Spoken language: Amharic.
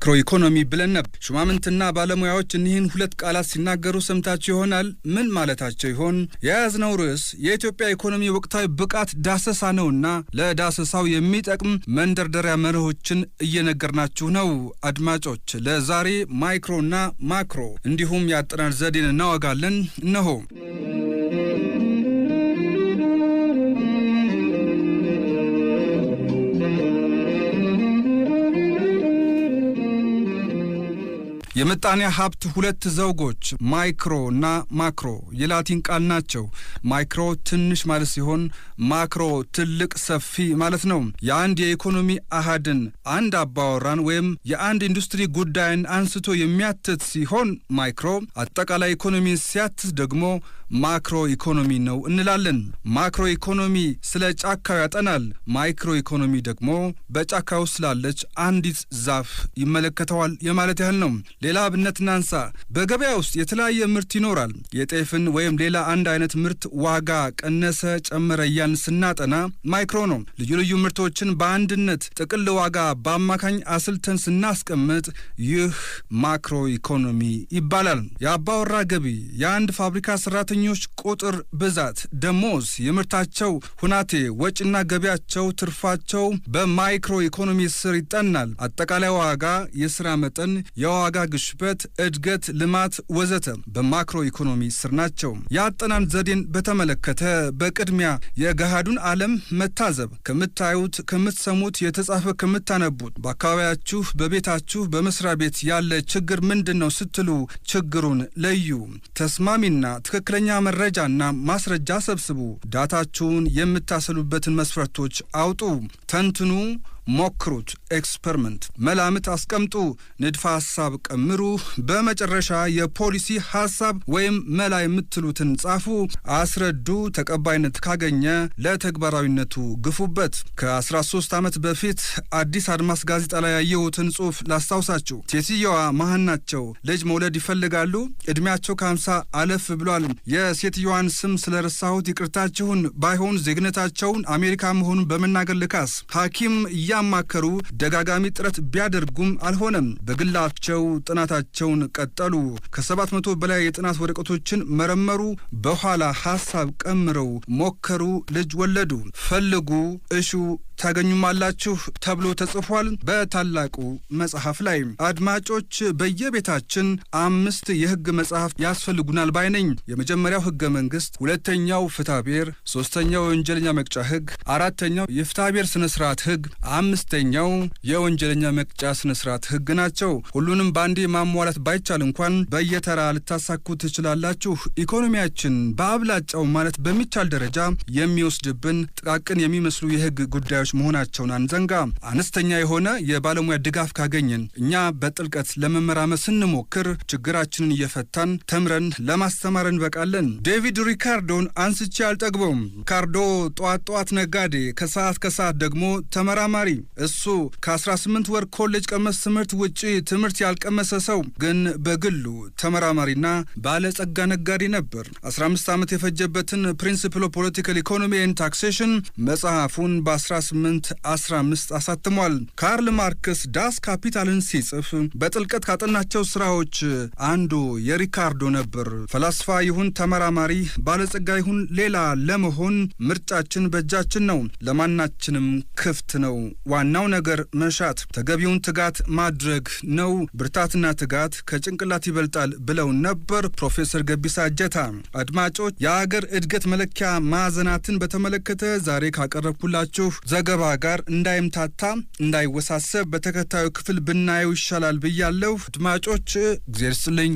ማክሮ ኢኮኖሚ ብለን ነበር። ሹማምንትና ባለሙያዎች እኒህን ሁለት ቃላት ሲናገሩ ሰምታችሁ ይሆናል። ምን ማለታቸው ይሆን? የያዝነው ርዕስ የኢትዮጵያ ኢኮኖሚ ወቅታዊ ብቃት ዳሰሳ ነውና ለዳሰሳው የሚጠቅም መንደርደሪያ መርሆችን እየነገርናችሁ ነው። አድማጮች ለዛሬ ማይክሮና ማክሮ እንዲሁም የአጠናን ዘዴን እናወጋለን። እነሆ የምጣኔ ሀብት ሁለት ዘውጎች ማይክሮ እና ማክሮ የላቲን ቃል ናቸው። ማይክሮ ትንሽ ማለት ሲሆን ማክሮ ትልቅ ሰፊ ማለት ነው። የአንድ የኢኮኖሚ አሃድን አንድ አባወራን ወይም የአንድ ኢንዱስትሪ ጉዳይን አንስቶ የሚያትት ሲሆን ማይክሮ አጠቃላይ ኢኮኖሚን ሲያትት ደግሞ ማክሮ ኢኮኖሚ ነው እንላለን። ማክሮ ኢኮኖሚ ስለ ጫካው ያጠናል። ማይክሮ ኢኮኖሚ ደግሞ በጫካው ስላለች አንዲት ዛፍ ይመለከተዋል የማለት ያህል ነው። ሌላ አብነት እናንሳ። በገበያ ውስጥ የተለያየ ምርት ይኖራል። የጤፍን ወይም ሌላ አንድ አይነት ምርት ዋጋ ቀነሰ ጨመረ እያን ስናጠና ማይክሮ ነው። ልዩ ልዩ ምርቶችን በአንድነት ጥቅል ዋጋ በአማካኝ አስልተን ስናስቀምጥ ይህ ማክሮ ኢኮኖሚ ይባላል። የአባወራ ገቢ፣ የአንድ ፋብሪካ ሰራተኞች ቁጥር፣ ብዛት፣ ደሞዝ፣ የምርታቸው ሁናቴ፣ ወጪና ገቢያቸው፣ ትርፋቸው በማይክሮ ኢኮኖሚ ስር ይጠናል። አጠቃላይ ዋጋ፣ የሥራ መጠን፣ የዋጋ ግሽበት፣ እድገት፣ ልማት ወዘተ በማክሮ ኢኮኖሚ ስር ናቸው። የአጠናን ዘዴን በተመለከተ በቅድሚያ የገሃዱን ዓለም መታዘብ፣ ከምታዩት፣ ከምትሰሙት፣ የተጻፈ ከምታነቡት፣ በአካባቢያችሁ፣ በቤታችሁ፣ በመስሪያ ቤት ያለ ችግር ምንድን ነው ስትሉ ችግሩን ለዩ። ተስማሚና ትክክለኛ መረጃና ማስረጃ ሰብስቡ። ዳታችሁን የምታሰሉበትን መስፈርቶች አውጡ። ተንትኑ፣ ሞክሩት፣ ኤክስፐሪመንት፣ መላምት አስቀምጡ፣ ንድፈ ሐሳብ ቀምሩ። በመጨረሻ የፖሊሲ ሐሳብ ወይም መላ የምትሉትን ጻፉ፣ አስረዱ። ተቀባይነት ካገኘ ለተግባራዊነቱ ግፉበት። ከ13 ዓመት በፊት አዲስ አድማስ ጋዜጣ ላይ ያየሁትን ጽሑፍ ላስታውሳችሁ። ሴትየዋ መሃን ናቸው። ልጅ መውለድ ይፈልጋሉ። ዕድሜያቸው ከ50 አለፍ ብሏል። የሴትየዋን ስም ስለረሳሁት ይቅርታችሁን። ባይሆን ዜግነታቸውን አሜሪካ መሆኑን በመናገር ልካስ። ሐኪም እያማከሩ ደጋጋሚ ጥረት ቢያደርጉም አልሆነም። በግላቸው ጥናታቸውን ቀጠሉ። ከ700 በላይ የጥናት ወረቀቶችን መረመሩ። በኋላ ሐሳብ ቀምረው ሞከሩ። ልጅ ወለዱ። ፈልጉ፣ እሹ ታገኙማላችሁ ተብሎ ተጽፏል በታላቁ መጽሐፍ ላይ። አድማጮች በየቤታችን 5 የሕግ መጽሐፍ ያስፈልጉናል ባይነኝ። የመጀመሪያው ሕገ መንግሥት፣ ሁለተኛው ፍትሐብሔር፣ ሶስተኛው የወንጀለኛ መቅጫ ሕግ፣ አራተኛው የፍትሐብሔር ስነ ስርዓት ሕግ፣ አምስተኛው የወንጀለኛ መቅጫ ስነ ስርዓት ሕግ ናቸው። ሁሉንም በአንዴ ማሟላት ባይቻል እንኳን በየተራ ልታሳኩ ትችላላችሁ። ኢኮኖሚያችን በአብላጫው ማለት በሚቻል ደረጃ የሚወስድብን ጥቃቅን የሚመስሉ የሕግ ጉዳዮች መሆናቸውን አንዘንጋ። አነስተኛ የሆነ የባለሙያ ድጋፍ ካገኘን እኛ በጥልቀት ለመመራመር ስንሞክር ችግራችንን እየፈታን ተምረን ለማስተማር እንበቃለን። ዴቪድ ሪካርዶን አንስቼ አልጠግበውም። ሪካርዶ ጠዋት ነጋዴ፣ ከሰዓት ደግሞ ተመራማሪ። እሱ ከ18 ወር ኮሌጅ ቀመስ ትምህርት ውጪ ትምህርት ያልቀመሰ ሰው ግን በግሉ ተመራማሪና ባለጸጋ ነጋዴ ነበር። 15 ዓመት የፈጀበትን ፕሪንሲፕል ኦፍ ፖለቲካል ኢኮኖሚ ኤንድ ታክሴሽን መጽሐፉን በ1815 አሳትሟል። ካርል ማርክስ ዳስ ካፒታልን ሲጽፍ በጥልቀት ካጠናቸው ስራዎች አንዱ የሪካርዶ ነበር። ፈላስፋ ይሁን ተመራማሪ፣ ባለጸጋ ይሁን ሌላ ለመሆን ምርጫችን በእጃችን ነው። ለማናችንም ክፍት ነው። ዋናው ነገር መሻት፣ ተገቢውን ትጋት ማድረግ ነው። ብርታትና ትጋት ከጭንቅላት ይበልጣል ብለው ነበር ፕሮፌሰር ገቢሳ እጀታ። አድማጮች የአገር እድገት መለኪያ ማዕዘናትን በተመለከተ ዛሬ ካቀረብኩላችሁ ዘገባ ጋር እንዳይምታታ እንዳይወሳሰብ በተከታዩ ክፍል ብናየው ይሻላል ብያለሁ። አድማጮች እግዚአብሔር ይስጥልኝ።